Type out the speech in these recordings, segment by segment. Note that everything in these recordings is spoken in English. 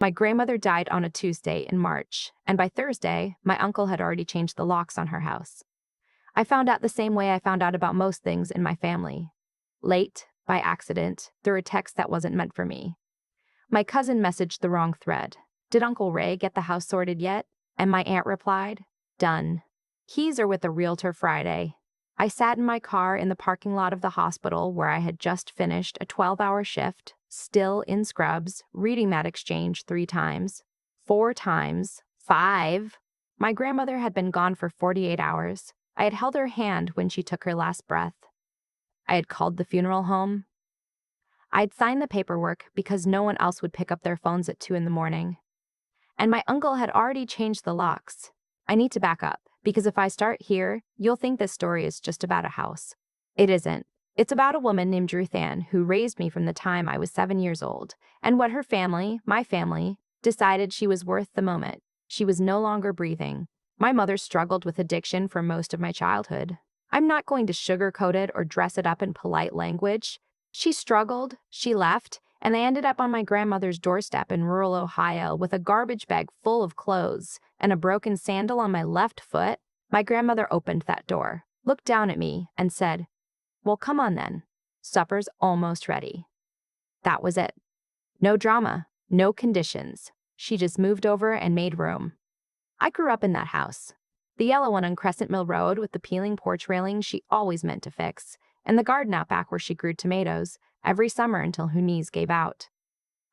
My grandmother died on a Tuesday in March, and by Thursday, my uncle had already changed the locks on her house. I found out the same way I found out about most things in my family. Late, by accident, through a text that wasn't meant for me. My cousin messaged the wrong thread. Did Uncle Ray get the house sorted yet? And my aunt replied, done. Keys are with the realtor Friday. I sat in my car in the parking lot of the hospital where I had just finished a 12-hour shift, still in scrubs, reading that exchange 3 times, 4 times, 5. My grandmother had been gone for 48 hours. I had held her hand when she took her last breath. I had called the funeral home. I'd signed the paperwork because no one else would pick up their phones at 2 in the morning. And my uncle had already changed the locks. I need to back up, because if I start here, you'll think this story is just about a house. It isn't. It's about a woman named Ruth Ann who raised me from the time I was 7 years old, and what her family, my family, decided she was worth the moment. She was no longer breathing. My mother struggled with addiction for most of my childhood. I'm not going to sugarcoat it or dress it up in polite language. She struggled, she left, and I ended up on my grandmother's doorstep in rural Ohio with a garbage bag full of clothes and a broken sandal on my left foot. My grandmother opened that door, looked down at me, and said, "Well, come on then. Supper's almost ready." That was it. No drama, no conditions. She just moved over and made room. I grew up in that house. The yellow one on Crescent Mill Road with the peeling porch railing she always meant to fix, and the garden out back where she grew tomatoes every summer until her knees gave out.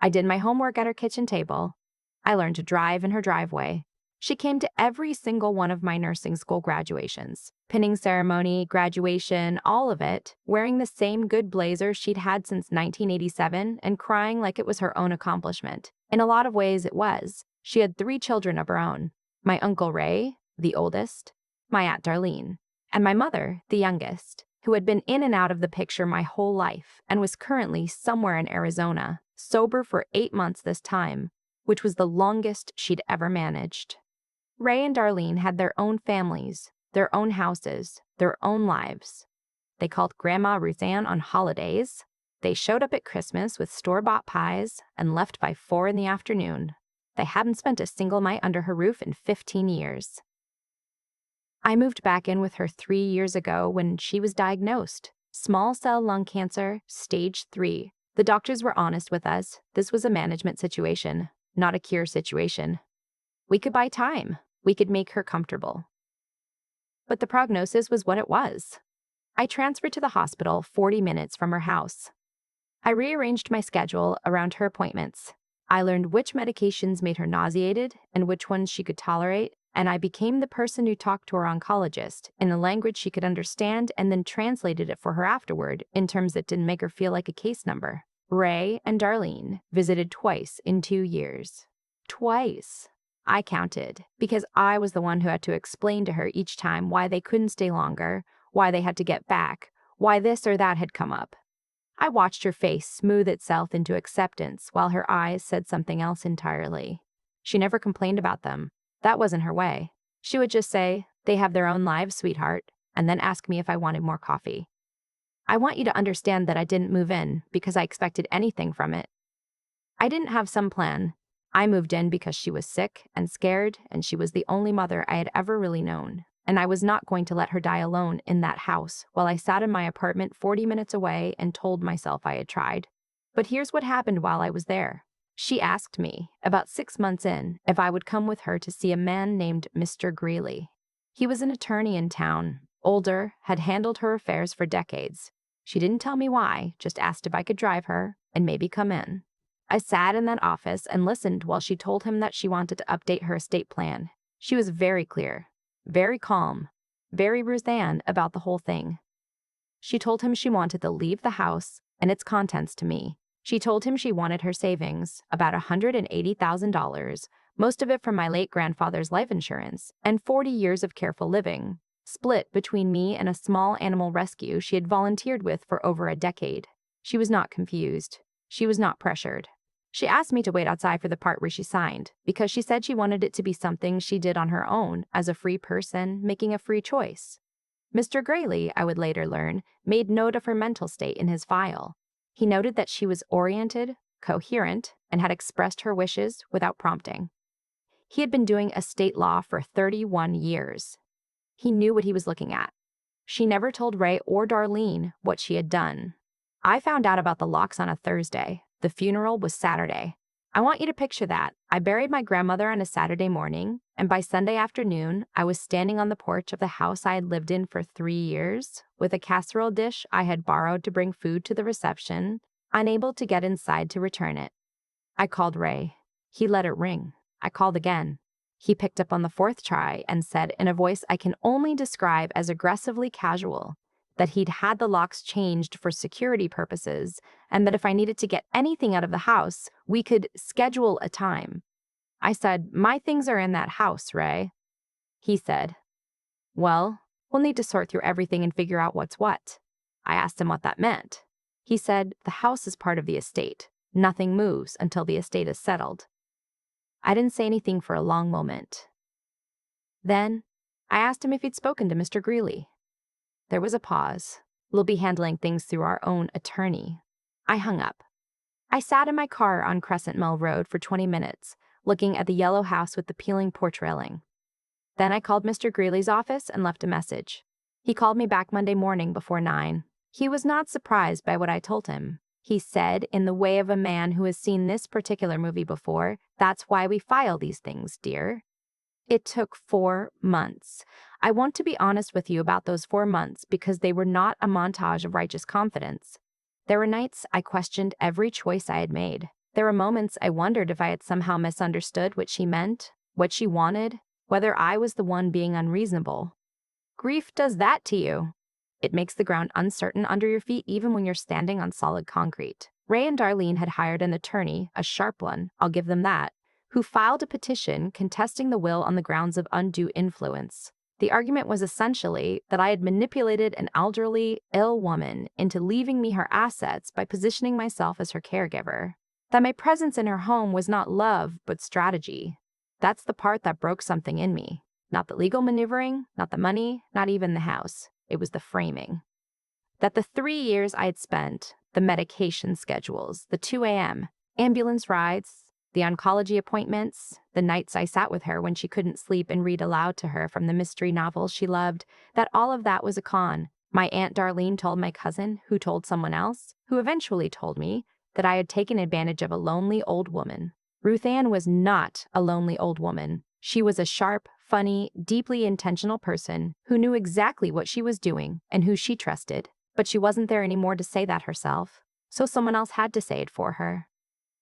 I did my homework at her kitchen table. I learned to drive in her driveway. She came to every single one of my nursing school graduations, pinning ceremony, graduation, all of it, wearing the same good blazer she'd had since 1987 and crying like it was her own accomplishment. In a lot of ways, it was. She had 3 children of her own. My Uncle Ray, the oldest, my Aunt Darlene, and my mother, the youngest, who had been in and out of the picture my whole life and was currently somewhere in Arizona, sober for 8 months this time, which was the longest she'd ever managed. Ray and Darlene had their own families, their own houses, their own lives. They called Grandma Ruth Ann on holidays. They showed up at Christmas with store-bought pies and left by 4 in the afternoon. They hadn't spent a single night under her roof in 15 years. I moved back in with her 3 years ago when she was diagnosed. Small cell lung cancer, stage 3. The doctors were honest with us. This was a management situation, not a cure situation. We could buy time. We could make her comfortable. But the prognosis was what it was. I transferred to the hospital 40 minutes from her house. I rearranged my schedule around her appointments. I learned which medications made her nauseated and which ones she could tolerate, and I became the person who talked to her oncologist in a language she could understand and then translated it for her afterward in terms that didn't make her feel like a case number. Ray and Darlene visited twice in 2 years. Twice. I counted, because I was the one who had to explain to her each time why they couldn't stay longer, why they had to get back, why this or that had come up. I watched her face smooth itself into acceptance while her eyes said something else entirely. She never complained about them. That wasn't her way. She would just say, "They have their own lives, sweetheart," and then ask me if I wanted more coffee. I want you to understand that I didn't move in because I expected anything from it. I didn't have some plan. I moved in because she was sick and scared, and she was the only mother I had ever really known. And I was not going to let her die alone in that house while I sat in my apartment 40 minutes away and told myself I had tried. But here's what happened while I was there. She asked me, about 6 months in, if I would come with her to see a man named Mr. Greeley. He was an attorney in town, older, had handled her affairs for decades. She didn't tell me why, just asked if I could drive her and maybe come in. I sat in that office and listened while she told him that she wanted to update her estate plan. She was very clear, very calm, very Ruth Ann about the whole thing. She told him she wanted to leave the house and its contents to me. She told him she wanted her savings, about $180,000, most of it from my late grandfather's life insurance, and 40 years of careful living, split between me and a small animal rescue she had volunteered with for over a decade. She was not confused. She was not pressured. She asked me to wait outside for the part where she signed, because she said she wanted it to be something she did on her own as a free person making a free choice. Mr. Greeley, I would later learn, made note of her mental state in his file. He noted that she was oriented, coherent, and had expressed her wishes without prompting. He had been doing estate law for 31 years. He knew what he was looking at. She never told Ray or Darlene what she had done. I found out about the locks on a Thursday. The funeral was Saturday. I want you to picture that. I buried my grandmother on a Saturday morning, and by Sunday afternoon, I was standing on the porch of the house I had lived in for 3 years, with a casserole dish I had borrowed to bring food to the reception, unable to get inside to return it. I called Ray. He let it ring. I called again. He picked up on the fourth try and said in a voice I can only describe as aggressively casual that he'd had the locks changed for security purposes and that if I needed to get anything out of the house, we could schedule a time. I said, "My things are in that house, Ray." He said, "Well, we'll need to sort through everything and figure out what's what." I asked him what that meant. He said, "The house is part of the estate. Nothing moves until the estate is settled." I didn't say anything for a long moment. Then, I asked him if he'd spoken to Mr. Greeley. There was a pause. "We'll be handling things through our own attorney." I hung up. I sat in my car on Crescent Mill Road for 20 minutes, looking at the yellow house with the peeling porch railing. Then I called Mr. Greeley's office and left a message. He called me back Monday morning before 9. He was not surprised by what I told him. He said, in the way of a man who has seen this particular movie before, "That's why we file these things, dear." It took 4 months. I want to be honest with you about those 4 months because they were not a montage of righteous confidence. There were nights I questioned every choice I had made. There were moments I wondered if I had somehow misunderstood what she meant, what she wanted, whether I was the one being unreasonable. Grief does that to you. It makes the ground uncertain under your feet even when you're standing on solid concrete. Ray and Darlene had hired an attorney, a sharp one, I'll give them that, who filed a petition contesting the will on the grounds of undue influence. The argument was essentially that I had manipulated an elderly, ill woman into leaving me her assets by positioning myself as her caregiver. That my presence in her home was not love, but strategy. That's the part that broke something in me. Not the legal maneuvering, not the money, not even the house. It was the framing. That the 3 years I had spent, the medication schedules, the 2 a.m., ambulance rides, the oncology appointments, the nights I sat with her when she couldn't sleep and read aloud to her from the mystery novels she loved, that all of that was a con. My Aunt Darlene told my cousin, who told someone else, who eventually told me, that I had taken advantage of a lonely old woman. Ruth Ann was not a lonely old woman. She was a sharp, funny, deeply intentional person who knew exactly what she was doing and who she trusted, but she wasn't there anymore to say that herself, so someone else had to say it for her.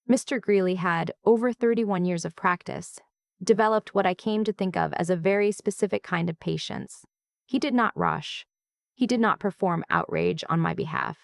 Mr. Greeley had, over 31 years of practice, developed what I came to think of as a very specific kind of patience. He did not rush. He did not perform outrage on my behalf.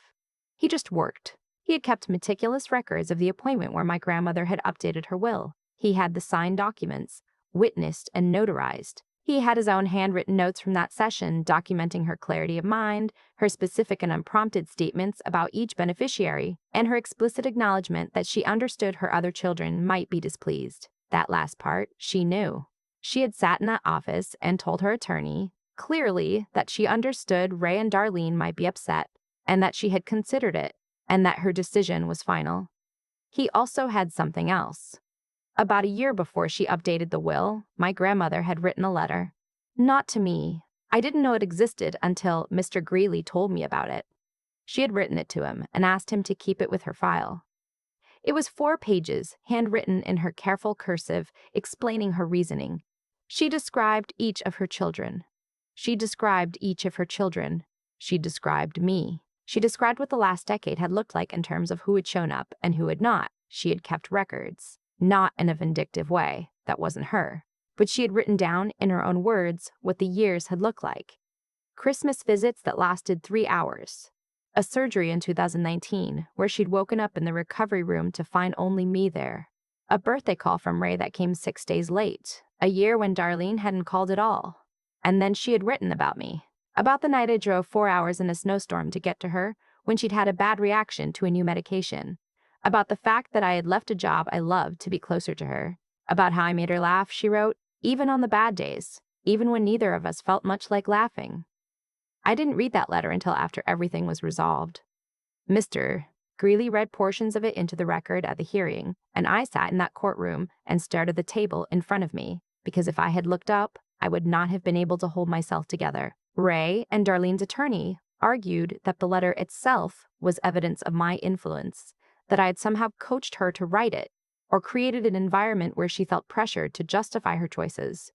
He just worked. He had kept meticulous records of the appointment where my grandmother had updated her will. He had the signed documents, witnessed and notarized. He had his own handwritten notes from that session documenting her clarity of mind, her specific and unprompted statements about each beneficiary, and her explicit acknowledgement that she understood her other children might be displeased. That last part, she knew. She had sat in that office and told her attorney, clearly, that she understood Ray and Darlene might be upset, and that she had considered it, and that her decision was final. He also had something else. About a year before she updated the will, my grandmother had written a letter. Not to me. I didn't know it existed until Mr. Greeley told me about it. She had written it to him and asked him to keep it with her file. It was 4 pages, handwritten in her careful cursive, explaining her reasoning. She described each of her children. She described each of her children. She described me. She described what the last decade had looked like in terms of who had shown up and who had not. She had kept records. Not in a vindictive way, that wasn't her, but she had written down, in her own words, what the years had looked like. Christmas visits that lasted 3 hours. A surgery in 2019, where she'd woken up in the recovery room to find only me there. A birthday call from Ray that came 6 days late, a year when Darlene hadn't called at all. And then she had written about me. About the night I drove 4 hours in a snowstorm to get to her when she'd had a bad reaction to a new medication. About the fact that I had left a job I loved to be closer to her. About how I made her laugh, she wrote, even on the bad days, even when neither of us felt much like laughing. I didn't read that letter until after everything was resolved. Mr. Greeley read portions of it into the record at the hearing, and I sat in that courtroom and stared at the table in front of me, because if I had looked up, I would not have been able to hold myself together. Ray and Darlene's attorney argued that the letter itself was evidence of my influence, that I had somehow coached her to write it, or created an environment where she felt pressured to justify her choices.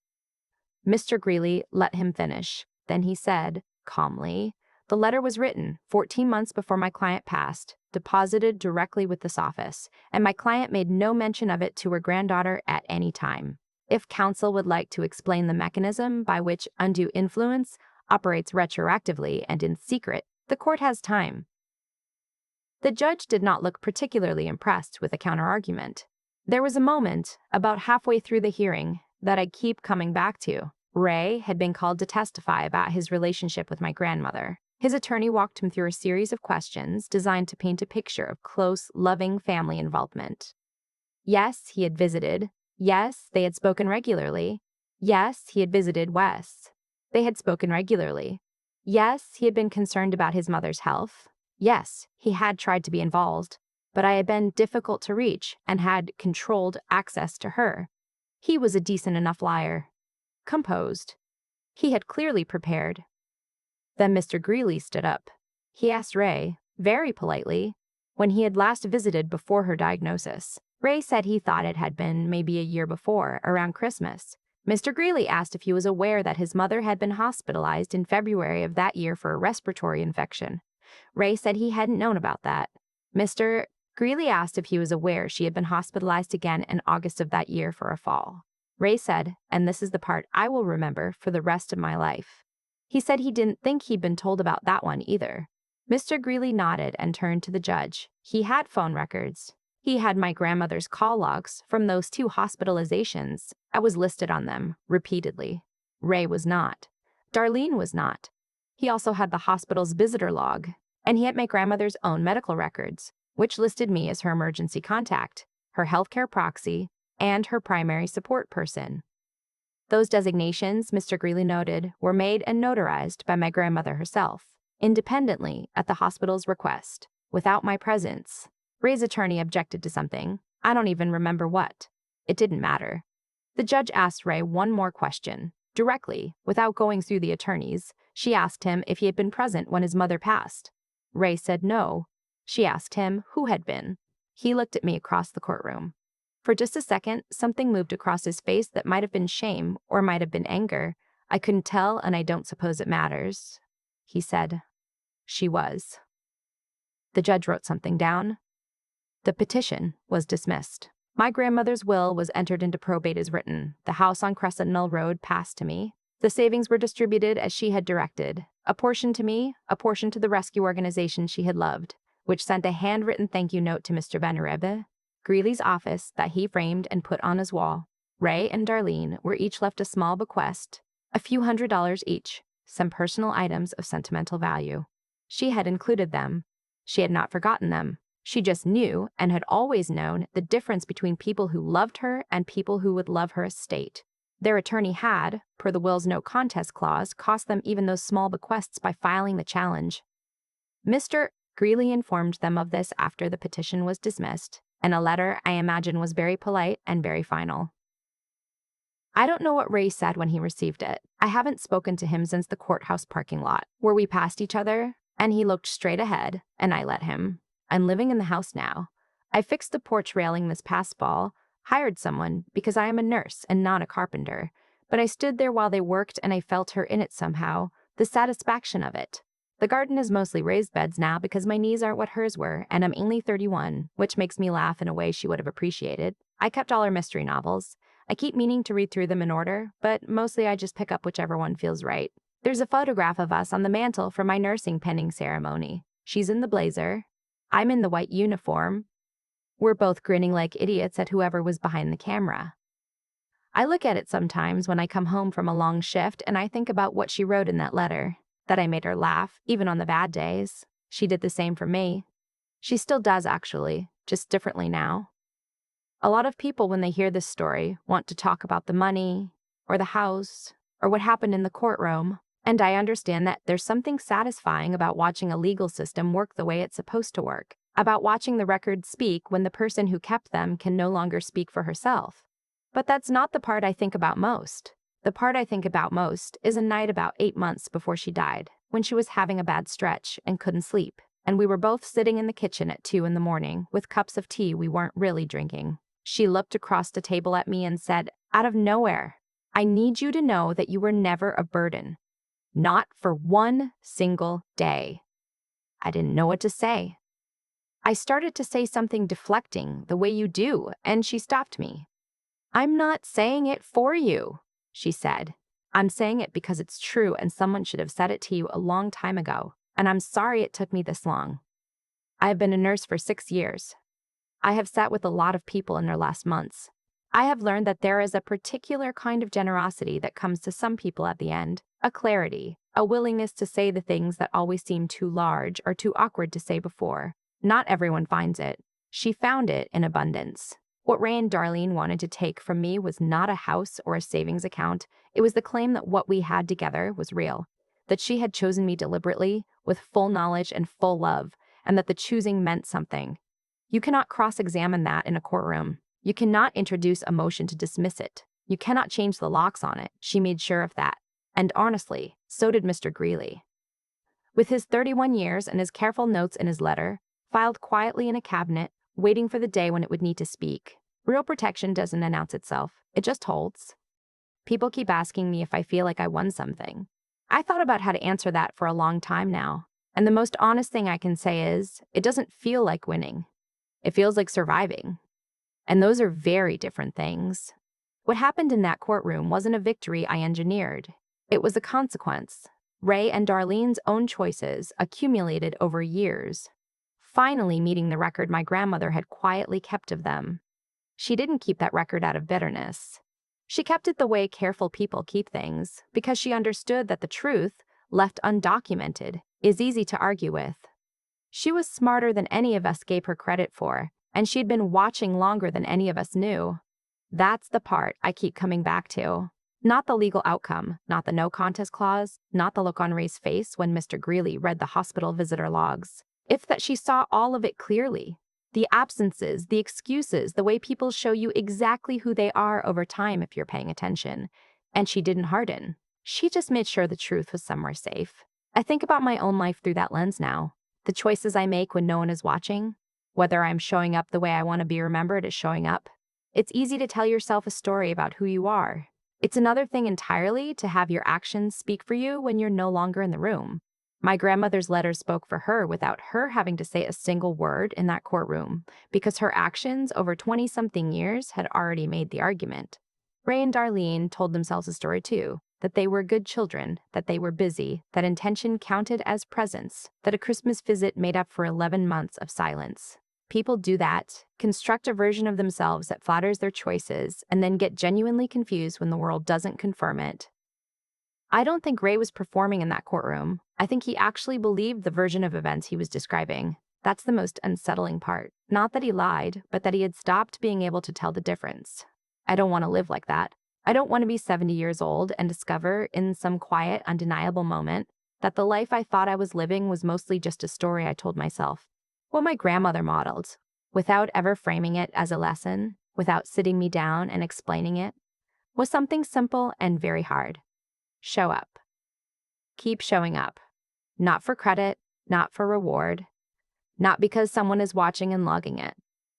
Mr. Greeley let him finish. Then he said, calmly, "The letter was written 14 months before my client passed, deposited directly with this office, and my client made no mention of it to her granddaughter at any time. If counsel would like to explain the mechanism by which undue influence operates retroactively and in secret, the court has time." The judge did not look particularly impressed with the counterargument. There was a moment, about halfway through the hearing, that I keep coming back to. Ray had been called to testify about his relationship with my grandmother. His attorney walked him through a series of questions designed to paint a picture of close, loving family involvement. Yes, he had visited. Yes, they had spoken regularly. Yes, he had visited Wes. They had spoken regularly. Yes, he had been concerned about his mother's health. Yes, he had tried to be involved, but I had been difficult to reach and had controlled access to her. He was a decent enough liar. Composed. He had clearly prepared. Then Mr. Greeley stood up. He asked Ray, very politely, when he had last visited before her diagnosis. Ray said he thought it had been maybe a year before, around Christmas. Mr. Greeley asked if he was aware that his mother had been hospitalized in February of that year for a respiratory infection. Ray said he hadn't known about that. Mr. Greeley asked if he was aware she had been hospitalized again in August of that year for a fall. Ray said, and this is the part I will remember for the rest of my life. He said he didn't think he'd been told about that one either. Mr. Greeley nodded and turned to the judge. He had phone records. He had my grandmother's call logs from those 2 hospitalizations. I was listed on them, repeatedly. Ray was not. Darlene was not. He also had the hospital's visitor log, and he had my grandmother's own medical records, which listed me as her emergency contact, her healthcare proxy, and her primary support person. Those designations, Mr. Greeley noted, were made and notarized by my grandmother herself, independently at the hospital's request, without my presence. Ray's attorney objected to something. I don't even remember what. It didn't matter. The judge asked Ray one more question. Directly, without going through the attorneys, she asked him if he had been present when his mother passed. Ray said no. She asked him who had been. He looked at me across the courtroom. For just a second, something moved across his face that might have been shame or might have been anger. I couldn't tell, and I don't suppose it matters. He said, "She was." The judge wrote something down. The petition was dismissed. My grandmother's will was entered into probate as written. The house on Crescent Mill Road passed to me. The savings were distributed as she had directed. A portion to me, a portion to the rescue organization she had loved, which sent a handwritten thank you note to Mr. Venerable. Greeley's office that he framed and put on his wall. Ray and Darlene were each left a small bequest, a few $100s each, some personal items of sentimental value. She had included them. She had not forgotten them. She just knew, and had always known, the difference between people who loved her and people who would love her estate. Their attorney had, per the will's no contest clause, cost them even those small bequests by filing the challenge. Mr. Greeley informed them of this after the petition was dismissed, and a letter I imagine was very polite and very final. I don't know what Ray said when he received it. I haven't spoken to him since the courthouse parking lot, where we passed each other, and he looked straight ahead, and I let him. I'm living in the house now. I fixed the porch railing this past fall, hired someone because I am a nurse and not a carpenter, but I stood there while they worked and I felt her in it somehow, the satisfaction of it. The garden is mostly raised beds now because my knees aren't what hers were, and I'm only 31, which makes me laugh in a way she would have appreciated. I kept all her mystery novels. I keep meaning to read through them in order, but mostly I just pick up whichever one feels right. There's a photograph of us on the mantle from my nursing penning ceremony. She's in the blazer. I'm in the white uniform. We're both grinning like idiots at whoever was behind the camera. I look at it sometimes when I come home from a long shift and I think about what she wrote in that letter, that I made her laugh, even on the bad days. She did the same for me. She still does, actually, just differently now. A lot of people, when they hear this story, want to talk about the money, or the house, or what happened in the courtroom, and I understand that there's something satisfying about watching a legal system work the way it's supposed to work. about watching the records speak when the person who kept them can no longer speak for herself. But that's not the part I think about most. The part I think about most is a night about 8 months before she died, when she was having a bad stretch and couldn't sleep, and we were both sitting in the kitchen at 2 in the morning with cups of tea we weren't really drinking. She looked across the table at me and said, out of nowhere, I need you to know that you were never a burden. Not for one single day. I didn't know what to say. I started to say something deflecting, the way you do, and she stopped me. I'm not saying it for you, she said. I'm saying it because it's true and someone should have said it to you a long time ago, and I'm sorry it took me this long. I have been a nurse for 6 years. I have sat with a lot of people in their last months. I have learned that there is a particular kind of generosity that comes to some people at the end, a clarity, a willingness to say the things that always seem too large or too awkward to say before. Not everyone finds it. She found it in abundance. What Ray and Darlene wanted to take from me was not a house or a savings account. It was the claim that what we had together was real, that she had chosen me deliberately, with full knowledge and full love, and that the choosing meant something. You cannot cross-examine that in a courtroom. You cannot introduce a motion to dismiss it. You cannot change the locks on it. She made sure of that. And honestly, so did Mr. Greeley. With his 31 years and his careful notes in his letter, filed quietly in a cabinet, waiting for the day when it would need to speak. Real protection doesn't announce itself. It just holds. People keep asking me if I feel like I won something. I thought about how to answer that for a long time now. And the most honest thing I can say is, it doesn't feel like winning. It feels like surviving. And those are very different things. What happened in that courtroom wasn't a victory I engineered. It was a consequence. Ray and Darlene's own choices accumulated over years, finally meeting the record my grandmother had quietly kept of them. She didn't keep that record out of bitterness. She kept it the way careful people keep things, because she understood that the truth, left undocumented, is easy to argue with. She was smarter than any of us gave her credit for, and she'd been watching longer than any of us knew. That's the part I keep coming back to. Not the legal outcome, not the no contest clause, not the look on Ray's face when Mr. Greeley read the hospital visitor logs. If that she saw all of it clearly. The absences, the excuses, the way people show you exactly who they are over time if you're paying attention. And she didn't harden. She just made sure the truth was somewhere safe. I think about my own life through that lens now. The choices I make when no one is watching. Whether I'm showing up the way I want to be remembered as showing up. It's easy to tell yourself a story about who you are. It's another thing entirely to have your actions speak for you when you're no longer in the room. My grandmother's letters spoke for her without her having to say a single word in that courtroom, because her actions over 20-something years had already made the argument. Ray and Darlene told themselves a story too, that they were good children, that they were busy, that intention counted as presence, that a Christmas visit made up for 11 months of silence. People do that, construct a version of themselves that flatters their choices, and then get genuinely confused when the world doesn't confirm it. I don't think Ray was performing in that courtroom. I think he actually believed the version of events he was describing. That's the most unsettling part. Not that he lied, but that he had stopped being able to tell the difference. I don't want to live like that. I don't want to be 70 years old and discover, in some quiet, undeniable moment, that the life I thought I was living was mostly just a story I told myself. What my grandmother modeled, without ever framing it as a lesson, without sitting me down and explaining it, was something simple and very hard. Show up. Keep showing up. Not for credit, not for reward, not because someone is watching and logging it.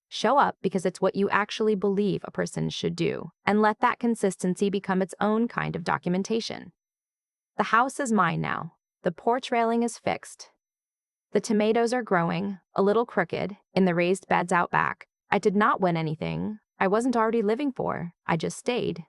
Show up because it's what you actually believe a person should do, and let that consistency become its own kind of documentation. The house is mine now. The porch railing is fixed. The tomatoes are growing, a little crooked, in the raised beds out back. I did not win anything I wasn't already living for. I just stayed.